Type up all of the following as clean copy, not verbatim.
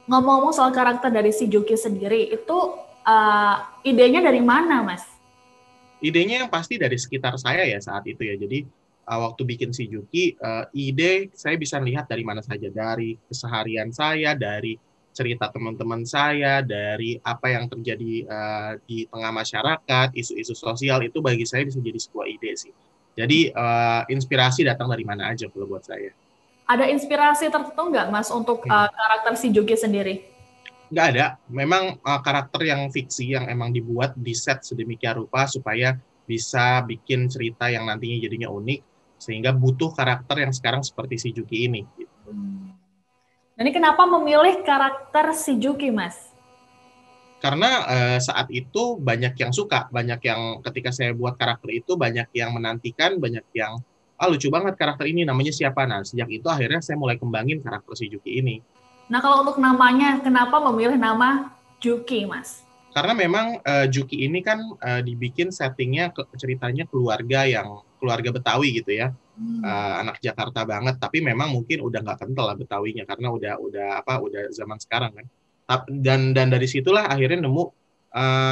Ngomong-ngomong soal karakter dari si Juki sendiri, itu idenya dari mana, Mas? Idenya yang pasti dari sekitar saya ya saat itu ya. Jadi waktu bikin si Juki, ide saya bisa lihat dari mana saja, dari keseharian saya, dari cerita teman-teman saya, dari apa yang terjadi di tengah masyarakat, isu-isu sosial itu bagi saya bisa jadi sebuah ide sih. Jadi inspirasi datang dari mana aja kalau buat saya. Ada inspirasi tertentu nggak, Mas, untuk Hmm. karakter si Juki sendiri? Nggak ada. Memang karakter yang fiksi yang emang dibuat di set sedemikian rupa supaya bisa bikin cerita yang nantinya jadinya unik sehingga butuh karakter yang sekarang seperti si Juki ini. Gitu. Nah, ini kenapa memilih karakter si Juki, Mas? Karena saat itu banyak yang suka, banyak yang ketika saya buat karakter itu banyak yang menantikan, banyak yang lucu banget karakter ini namanya siapa. Nah sejak itu akhirnya saya mulai kembangin karakter si Juki ini. Nah, kalau untuk namanya, kenapa memilih nama Juki, Mas? Karena memang Juki ini kan dibikin settingnya ceritanya keluarga yang keluarga Betawi gitu ya. Anak Jakarta banget tapi memang mungkin udah nggak kental lah Betawinya karena udah zaman sekarang kan. Dan dari situlah akhirnya nemu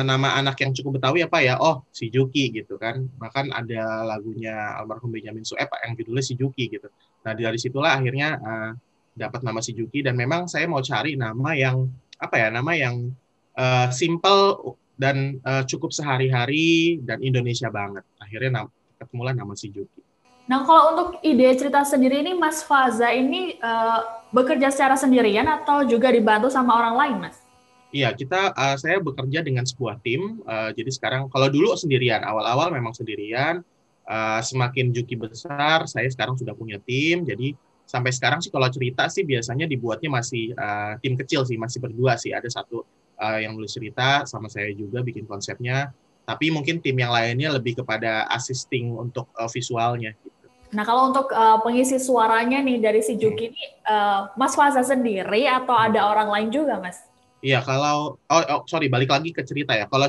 nama anak yang cukup Betawi apa ya, oh si Juki gitu kan, bahkan ada lagunya almarhum Benyamin Sueb yang judulnya si Juki gitu. Nah dari situlah akhirnya dapat nama si Juki dan memang saya mau cari nama yang apa ya, nama yang simple dan cukup sehari-hari dan Indonesia banget. Akhirnya ketemulah nama si Juki. Nah, kalau untuk ide cerita sendiri ini, Mas Faza ini bekerja secara sendirian atau juga dibantu sama orang lain, Mas? Iya, saya bekerja dengan sebuah tim. Jadi sekarang kalau dulu sendirian, awal-awal memang sendirian. Semakin Juki besar, saya sekarang sudah punya tim. Jadi sampai sekarang sih kalau cerita sih biasanya dibuatnya masih tim kecil sih, masih berdua sih. Ada satu yang nulis cerita sama saya juga bikin konsepnya. Tapi mungkin tim yang lainnya lebih kepada assisting untuk visualnya. Gitu. Nah, kalau untuk pengisi suaranya nih dari si Hmm. Juki ini, Mas Faza sendiri atau Hmm. ada orang lain juga, Mas? Iya, sorry, balik lagi ke cerita ya. Kalau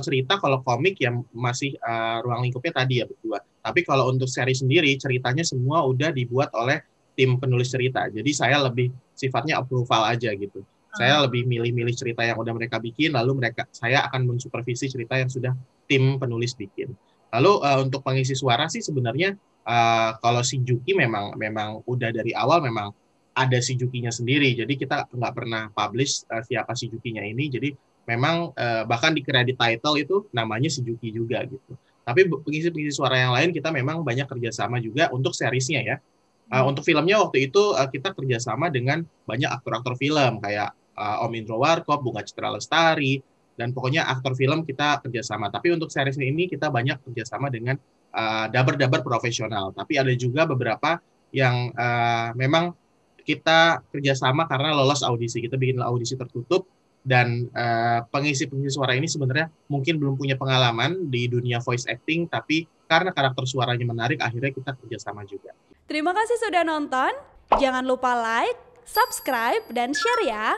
komik yang masih ruang lingkupnya tadi ya berdua. Tapi kalau untuk seri sendiri, ceritanya semua udah dibuat oleh tim penulis cerita. Jadi saya lebih sifatnya approval aja gitu. Saya lebih milih-milih cerita yang udah mereka bikin, lalu saya akan mensupervisi cerita yang sudah tim penulis bikin. Lalu untuk pengisi suara sih sebenarnya kalau si Juki memang udah dari awal memang ada si Jukinya sendiri. Jadi kita nggak pernah publish siapa si Jukinya ini. Jadi memang bahkan di kredit title itu namanya si Juki juga gitu. Tapi pengisi-pengisi suara yang lain kita memang banyak kerjasama juga untuk seriesnya ya. Untuk filmnya waktu itu kita kerjasama dengan banyak aktor-aktor film kayak Om Indro Warkop, Bunga Citra Lestari, dan pokoknya aktor film kita kerjasama. Tapi untuk series ini kita banyak kerjasama dengan daber-daber profesional. Tapi ada juga beberapa yang memang kita kerjasama karena lolos audisi. Kita bikin audisi tertutup dan pengisi-pengisi suara ini sebenarnya mungkin belum punya pengalaman di dunia voice acting, tapi karena karakter suaranya menarik, akhirnya kita kerjasama juga. Terima kasih sudah nonton. Jangan lupa like, subscribe, dan share ya.